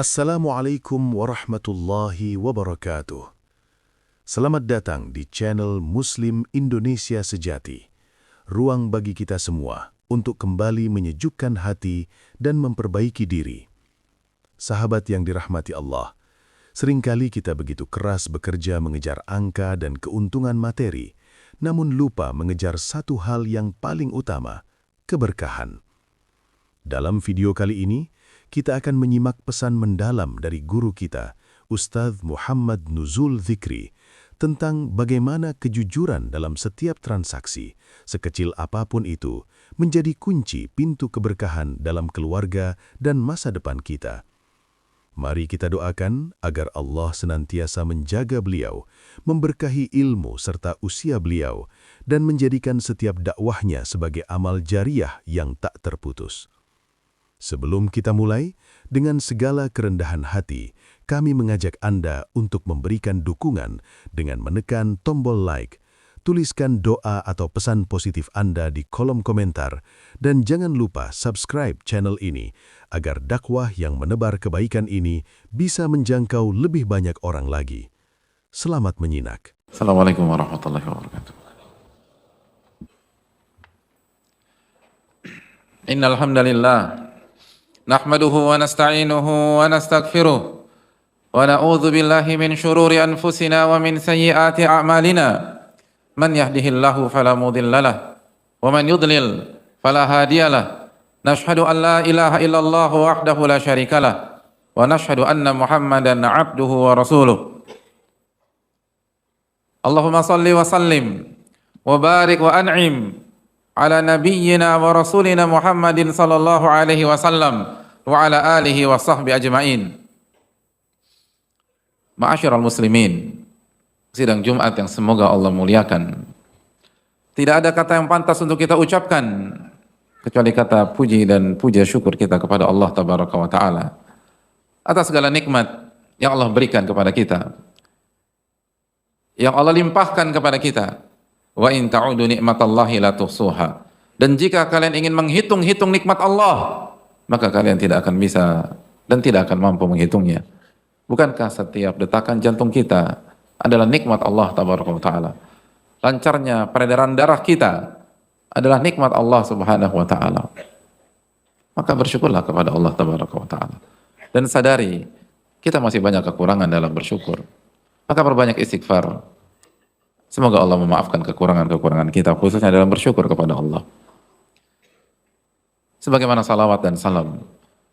Assalamualaikum warahmatullahi wabarakatuh. Selamat datang di channel Muslim Indonesia Sejati. Ruang bagi kita semua untuk kembali menyejukkan hati dan memperbaiki diri. Sahabat yang dirahmati Allah, seringkali kita begitu keras bekerja mengejar angka dan keuntungan materi, namun lupa mengejar satu hal yang paling utama, keberkahan. Dalam video kali ini, kita akan menyimak pesan mendalam dari guru kita, Ustadz Muhammad Nuzul Dzikri, tentang bagaimana kejujuran dalam setiap transaksi, sekecil apapun itu, menjadi kunci pintu keberkahan dalam keluarga dan masa depan kita. Mari kita doakan agar Allah senantiasa menjaga beliau, memberkahi ilmu serta usia beliau, dan menjadikan setiap dakwahnya sebagai amal jariah yang tak terputus. Sebelum kita mulai, dengan segala kerendahan hati, kami mengajak Anda untuk memberikan dukungan dengan menekan tombol like, tuliskan doa atau pesan positif Anda di kolom komentar, dan jangan lupa subscribe channel ini agar dakwah yang menebar kebaikan ini bisa menjangkau lebih banyak orang lagi. Selamat menyimak. Assalamualaikum warahmatullahi wabarakatuh. Innal hamdalillah nahmaduhu wa nasta'inuhu wa nastaghfiruh wa na'udzu billahi min shururi anfusina wa min sayyiati a'malina. Man yahdihillahu fala mudhillalah wa man yudlil fala hadiyalah. Nashhadu an la ilaha illallah wahdahu la syarikalah wa nashhadu anna Muhammadan 'abduhu wa rasuluh. Allahumma salli wa sallim wa barik wa an'im ala nabiyyina wa rasulina Muhammadin sallallahu alaihi wasallam wa ala alihi wa sahbihi ajma'in. Ma'asyiral muslimin, sidang Jumat yang semoga Allah muliakan. Tidak ada kata yang pantas untuk kita ucapkan kecuali kata puji dan puja syukur kita kepada Allah tabaraka wa taala atas segala nikmat yang Allah berikan kepada kita, yang Allah limpahkan kepada kita. Wa in ta'udu nikmatallahi la tuhsuha. Dan jika kalian ingin menghitung-hitung nikmat Allah, maka kalian tidak akan bisa dan tidak akan mampu menghitungnya. Bukankah setiap detakan jantung kita adalah nikmat Allah tabaraka wa taala? Lancarnya peredaran darah kita adalah nikmat Allah subhanahu wa taala. Maka bersyukurlah kepada Allah tabaraka wa taala. Dan sadari kita masih banyak kekurangan dalam bersyukur. Maka perbanyak istighfar. Semoga Allah memaafkan kekurangan-kekurangan kita, khususnya dalam bersyukur kepada Allah. Sebagaimana salawat dan salam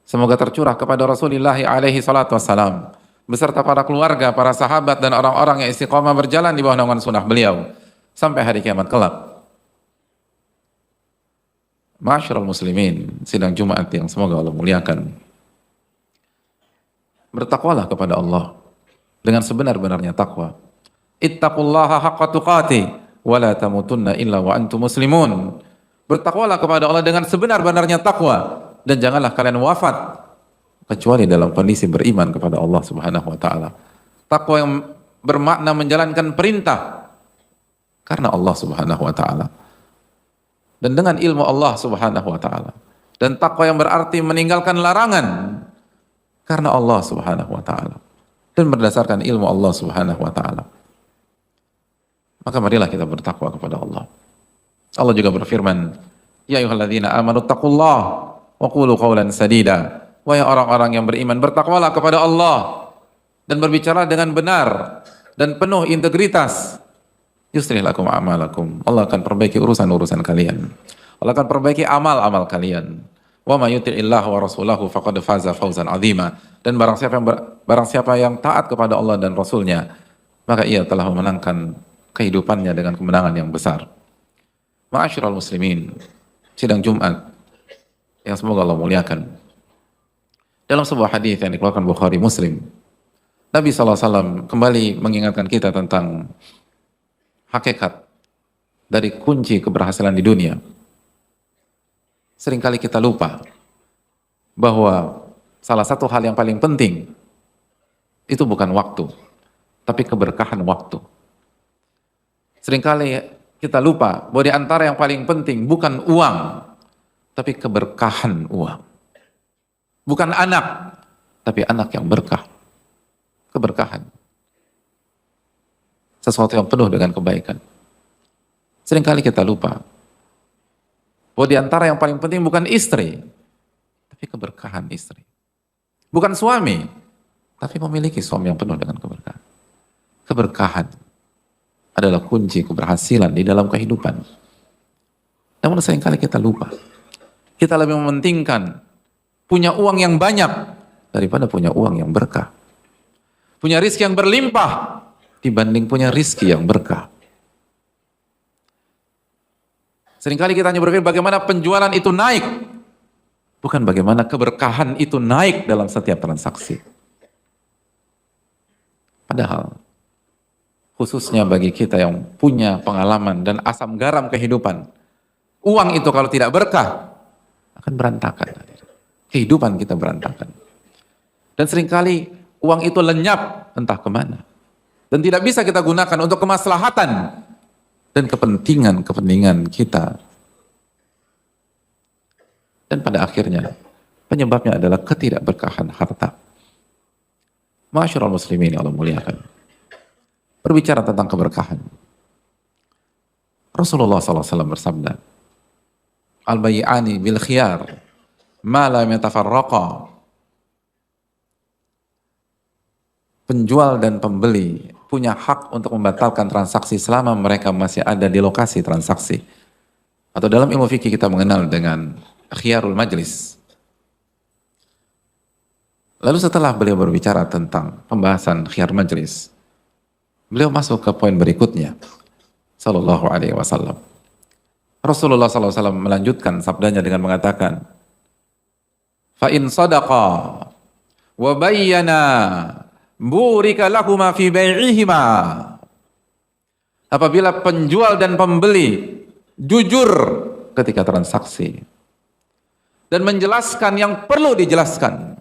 semoga tercurah kepada Rasulullah alaihi salatu wassalam, beserta para keluarga, para sahabat, dan orang-orang yang istiqomah berjalan di bawah naungan sunnah beliau, sampai hari kiamat kelak. Ma'asyiral muslimin, sidang Jumat yang semoga Allah muliakan. Bertakwalah kepada Allah dengan sebenar-benarnya takwa. Ittaqullaha haqqa tuqatih wa la tamutunna illa wa antum muslimun. Bertakwalah kepada Allah dengan sebenar-benarnya takwa dan janganlah kalian wafat kecuali dalam kondisi beriman kepada Allah Subhanahu wa taala. Takwa yang bermakna menjalankan perintah karena Allah Subhanahu wa taala dan dengan ilmu Allah Subhanahu wa taala. Dan takwa yang berarti meninggalkan larangan karena Allah Subhanahu wa taala dan berdasarkan ilmu Allah Subhanahu wa taala. Maka marilah kita bertakwa kepada Allah. Allah juga berfirman, ya ayyuhalladzina amanu taqullaha wa qulu qawlan sadida. Wahai orang-orang yang beriman, bertakwalah kepada Allah dan berbicara dengan benar dan penuh integritas. Yuslih lakum a'malakum. Allah akan perbaiki urusan-urusan kalian. Allah akan perbaiki amal-amal kalian. Wa may yuti'illah wa rasulahu faqad faza fawzan 'azima. Dan barang siapa yang taat kepada Allah dan Rasulnya, maka ia telah memenangkan kehidupannya dengan kemenangan yang besar. Ma'asyiral muslimin, sidang Jumat yang semoga Allah muliakan. Dalam sebuah hadis yang dikeluarkan Bukhari Muslim, Nabi SAW kembali mengingatkan kita tentang hakikat dari kunci keberhasilan di dunia. Seringkali kita lupa bahwa salah satu hal yang paling penting itu bukan waktu, tapi keberkahan waktu. Seringkali kita lupa bahwa di antara yang paling penting bukan uang, tapi keberkahan uang. Bukan anak, tapi anak yang berkah, keberkahan. Sesuatu yang penuh dengan kebaikan. Seringkali kita lupa bahwa di antara yang paling penting bukan istri, tapi keberkahan istri. Bukan suami, tapi memiliki suami yang penuh dengan keberkahan. Keberkahan adalah kunci keberhasilan di dalam kehidupan. Namun seringkali kita lupa. Kita lebih mementingkan punya uang yang banyak daripada punya uang yang berkah. Punya rizki yang berlimpah dibanding punya rizki yang berkah. Seringkali kita hanya berpikir bagaimana penjualan itu naik, bukan bagaimana keberkahan itu naik dalam setiap transaksi. Padahal, khususnya bagi kita yang punya pengalaman dan asam garam kehidupan, uang itu kalau tidak berkah, akan berantakan. Kehidupan kita berantakan. Dan seringkali uang itu lenyap entah kemana. Dan tidak bisa kita gunakan untuk kemaslahatan dan kepentingan kita. Dan pada akhirnya, penyebabnya adalah ketidakberkahan harta. Ma'asyiral muslimin Allah muliakan. Berbicara tentang keberkahan. Rasulullah SAW bersabda, Al-bay'ani bil khiyar, ma lam yatafarraqa. Penjual dan pembeli punya hak untuk membatalkan transaksi selama mereka masih ada di lokasi transaksi. Atau dalam ilmu fikih kita mengenal dengan khiyarul majlis. Lalu setelah beliau berbicara tentang pembahasan khiyar majlis, beliau masuk ke poin berikutnya. Sallallahu alaihi wasallam. Rasulullah SAW melanjutkan sabdanya dengan mengatakan, fa in sadaqa wa bayyana burika lahuma fi bai'ihima. Apabila penjual dan pembeli jujur ketika transaksi dan menjelaskan yang perlu dijelaskan,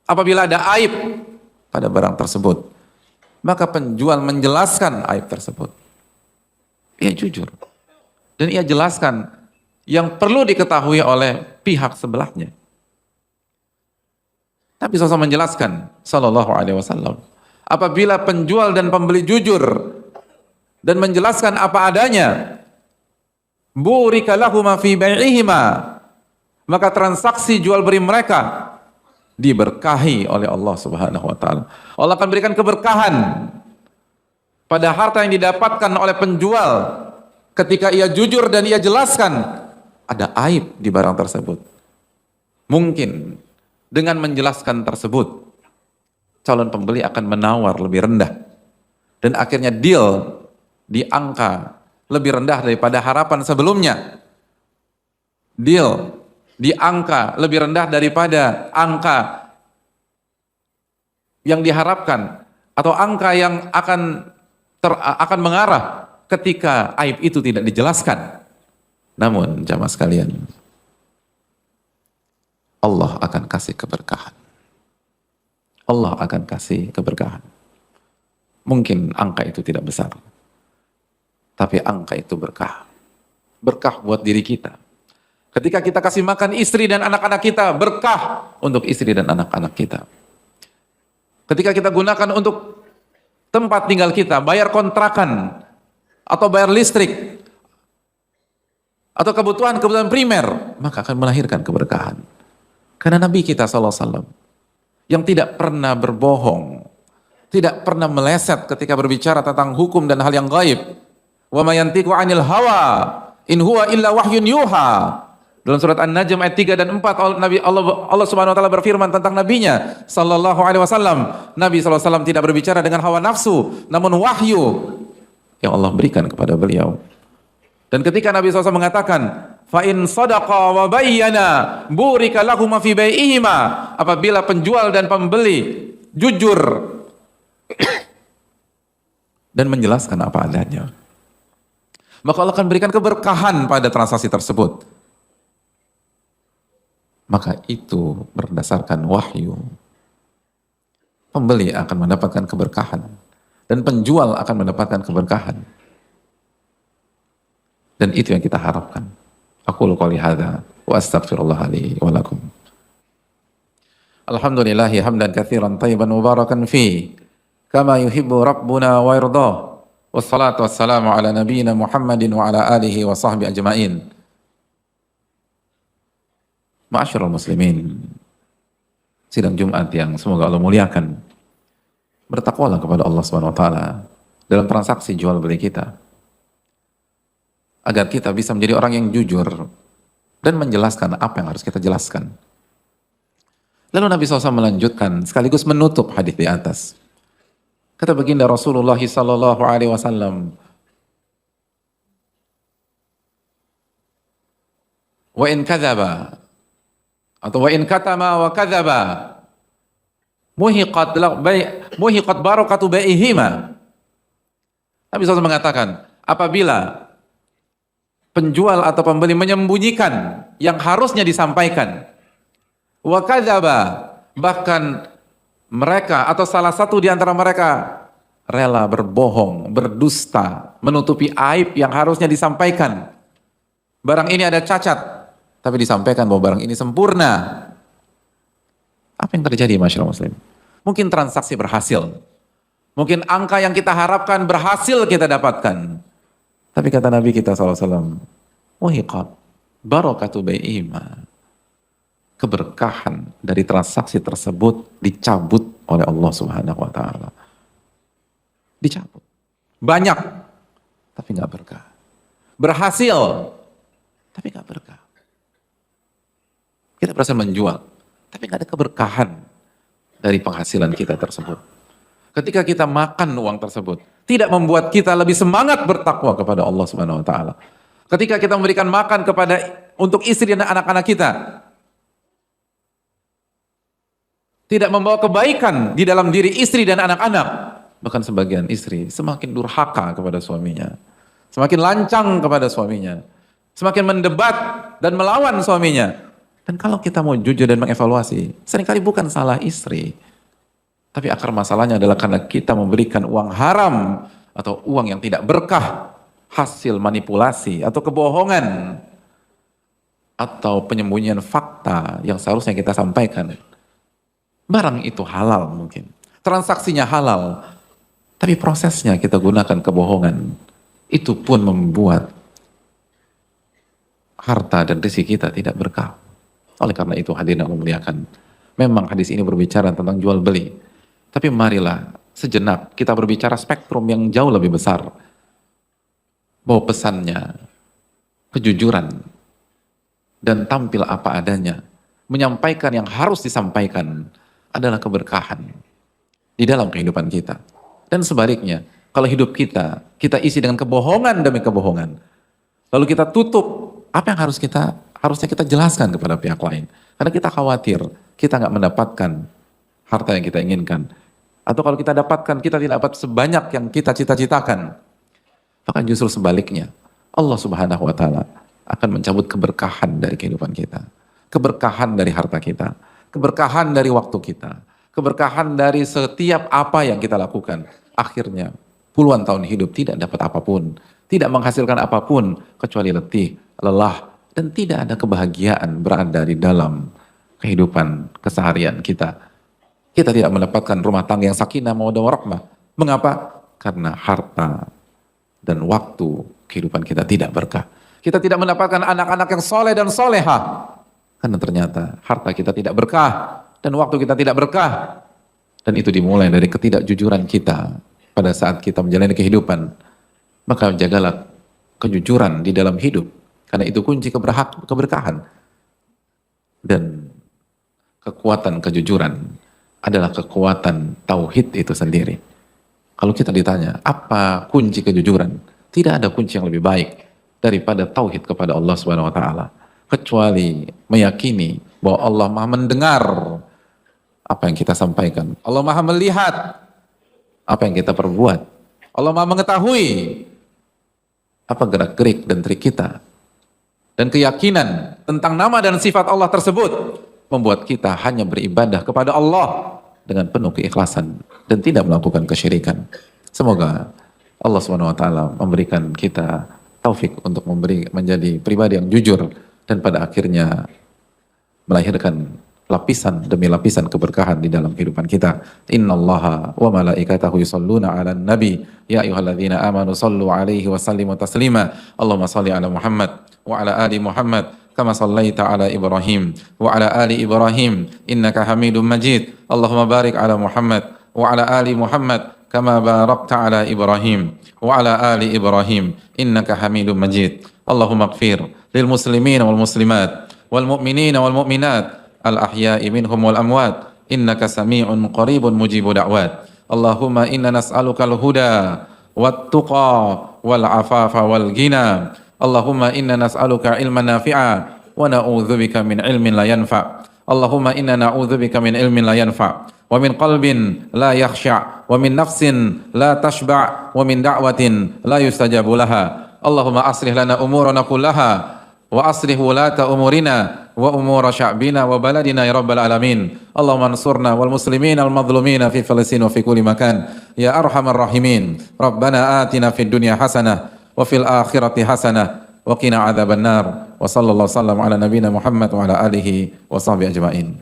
apabila ada aib pada barang tersebut, maka penjual menjelaskan aib tersebut. Ia jujur dan ia jelaskan yang perlu diketahui oleh pihak sebelahnya. Nabi SAW menjelaskan, Sallallahu Alaihi Wasallam, apabila penjual dan pembeli jujur dan menjelaskan apa adanya, burika lahuma fi bai'ihima, maka transaksi jual beli mereka diberkahi oleh Allah Subhanahu Wa Taala. Allah akan berikan keberkahan pada harta yang didapatkan oleh penjual ketika ia jujur dan ia jelaskan ada aib di barang tersebut. Mungkin dengan menjelaskan tersebut, calon pembeli akan menawar lebih rendah. Dan akhirnya deal di angka lebih rendah daripada harapan sebelumnya. Deal di angka lebih rendah daripada angka yang diharapkan. Atau angka yang akan mengarah ketika aib itu tidak dijelaskan. Namun jamaah sekalian, Allah akan kasih keberkahan. Allah akan kasih keberkahan. Mungkin angka itu tidak besar, tapi angka itu berkah. Berkah buat diri kita. Ketika kita kasih makan istri dan anak-anak kita, berkah untuk istri dan anak-anak kita. Ketika kita gunakan untuk tempat tinggal kita, bayar kontrakan, atau bayar listrik, atau kebutuhan-kebutuhan primer, maka akan melahirkan keberkahan. Karena Nabi kita SAW yang tidak pernah berbohong, tidak pernah meleset ketika berbicara tentang hukum dan hal yang gaib. Wa ma yantiqu 'anil hawa in huwa illa wahyun yuha. Dalam surat An-Najm ayat 3 dan 4 Allah Subhanahu wa taala berfirman tentang nabinya sallallahu alaihi wasallam. Nabi sallallahu alaihi wasallam tidak berbicara dengan hawa nafsu, namun wahyu yang Allah berikan kepada beliau. Dan ketika Nabi SAW mengatakan, fa in sadaqa wa bayyana burika lahum fi bai'ihima, apabila penjual dan pembeli jujur dan menjelaskan apa adanya, maka Allah akan berikan keberkahan pada transaksi tersebut. Maka itu berdasarkan wahyu. Pembeli akan mendapatkan keberkahan dan penjual akan mendapatkan keberkahan. Dan itu yang kita harapkan. Aqulu qouli hadza wa astaghfirullah li wa lakum. Alhamdulillahi hamdan katsiran tayyiban mubarakan fi kama yuhibbu rabbuna wa yardah. Wassalatu wassalamu ala nabiyyina Muhammadin wa ala alihi wa sahbihi ajmain. Ma'asyiral muslimin, sidang Jumat yang semoga Allah muliakan. Bertakwalah kepada Allah Subhanahu wa taala dalam transaksi jual beli kita, agar kita bisa menjadi orang yang jujur dan menjelaskan apa yang harus kita jelaskan. Lalu Nabi SAW melanjutkan sekaligus menutup hadis di atas. Kata baginda Rasulullah sallallahu alaihi wasallam, "Wa in kadzaba atau wa in katama wa kadzaba muhiqat barakatu bai'ihima." Nabi SAW mengatakan, apabila penjual atau pembeli menyembunyikan yang harusnya disampaikan, wa kadzaba, bahkan mereka atau salah satu di antara mereka rela berbohong, berdusta, menutupi aib yang harusnya disampaikan. Barang ini ada cacat, tapi disampaikan bahwa barang ini sempurna. Apa yang terjadi, masyarakat muslim? Mungkin transaksi berhasil, mungkin angka yang kita harapkan berhasil kita dapatkan. Tapi kata Nabi kita SAW, muhiqat barakatu bai'ihima, keberkahan dari transaksi tersebut dicabut oleh Allah Subhanahu wa taala. Dicabut. Banyak, tapi nggak berkah. Berhasil, tapi nggak berkah. Kita berhasil menjual, tapi nggak ada keberkahan dari penghasilan kita tersebut. Ketika kita makan uang tersebut, tidak membuat kita lebih semangat bertakwa kepada Allah Subhanahu wa taala. Ketika kita memberikan makan untuk istri dan anak-anak kita, tidak membawa kebaikan di dalam diri istri dan anak-anak. Bahkan sebagian istri semakin durhaka kepada suaminya, semakin lancang kepada suaminya, semakin mendebat dan melawan suaminya. Dan kalau kita mau jujur dan mengevaluasi, seringkali bukan salah istri, tapi akar masalahnya adalah karena kita memberikan uang haram atau uang yang tidak berkah, hasil manipulasi atau kebohongan atau penyembunyian fakta yang seharusnya kita sampaikan. Barang itu halal mungkin, transaksinya halal, tapi prosesnya kita gunakan kebohongan. Itu pun membuat harta dan rezeki kita tidak berkah. Oleh karena itu hadirin yang memuliakan, memang hadis ini berbicara tentang jual beli, tapi marilah sejenak kita berbicara spektrum yang jauh lebih besar, bahwa pesannya kejujuran dan tampil apa adanya, menyampaikan yang harus disampaikan adalah keberkahan di dalam kehidupan kita. Dan sebaliknya, kalau hidup kita isi dengan kebohongan demi kebohongan, lalu kita tutup apa yang harusnya kita jelaskan kepada pihak lain, karena kita khawatir kita nggak mendapatkan harta yang kita inginkan, atau kalau kita dapatkan kita tidak dapat sebanyak yang kita cita-citakan. Bahkan justru sebaliknya, Allah Subhanahu wa taala akan mencabut keberkahan dari kehidupan kita, keberkahan dari harta kita, keberkahan dari waktu kita, keberkahan dari setiap apa yang kita lakukan. Akhirnya puluhan tahun hidup tidak dapat apapun, tidak menghasilkan apapun kecuali letih, lelah, dan tidak ada kebahagiaan berada di dalam kehidupan keseharian kita. Kita tidak mendapatkan rumah tangga yang sakinah mawaddah warahmah. Mengapa? Karena harta dan waktu kehidupan kita tidak berkah. Kita tidak mendapatkan anak-anak yang soleh dan soleha, karena ternyata harta kita tidak berkah dan waktu kita tidak berkah. Dan itu dimulai dari ketidakjujuran kita pada saat kita menjalani kehidupan. Maka jagalah kejujuran di dalam hidup, karena itu kunci keberkahan. Dan kekuatan kejujuran adalah kekuatan tauhid itu sendiri. Kalau kita ditanya, apa kunci kejujuran? Tidak ada kunci yang lebih baik daripada tauhid kepada Allah Subhanahu wa taala, kecuali meyakini bahwa Allah Maha mendengar apa yang kita sampaikan. Allah Maha melihat apa yang kita perbuat. Allah Maha mengetahui apa gerak-gerik dan trik kita. Dan keyakinan tentang nama dan sifat Allah tersebut membuat kita hanya beribadah kepada Allah dengan penuh keikhlasan dan tidak melakukan kesyirikan. Semoga Allah Subhanahu wa taala memberikan kita taufik untuk menjadi pribadi yang jujur dan pada akhirnya melahirkan lapisan demi lapisan keberkahan di dalam kehidupan kita. Innallaha wa malaikatahu yusholluna 'alan nabi ya ayyuhalladzina amanu shallu 'alaihi wa sallimu taslima. Allahumma shalli 'ala Muhammad wa 'ala ali Muhammad kama shallaita 'ala Ibrahim wa 'ala ali Ibrahim innaka Hamidum Majid. Allahumma barik 'ala Muhammad wa 'ala ali Muhammad kama barakta 'ala Ibrahim wa 'ala ali Ibrahim innaka Hamidum Majid. Allahumma ighfir lil muslimin wal muslimat wal mu'minin wal mu'minat al-ahya'i minhum wal amwat innaka sami'un qaribun mujibu da'wat. Allahumma inna nas'aluka al-huda wat tuqa wal afafa wal ghina. Allahumma inna nas'aluka ilman nafi'a wa na'udzubika min ilmin la yanfa'. Allahumma inna na'udzubika min ilmin la yanfa' wa min qalbin la yakhsha' wa min nafsin la tashba' wa min da'watin la yustajabu laha. Allahumma aslih lana umurana kullaha wa aslih wulata umurina wa umura sya'bina wa baladina ya rabbal alamin. Allahumma ansurna wal muslimina wal madhlumina fi Filistin wa fi kulli makan ya arhamar rahimin. Rabbana atina fid dunya hasanah wa fil akhirati hasanah wa qina adzabannar. Wa sallallahu sallam ala nabiyyina Muhammad wa ala alihi wa sahbihi ajmain.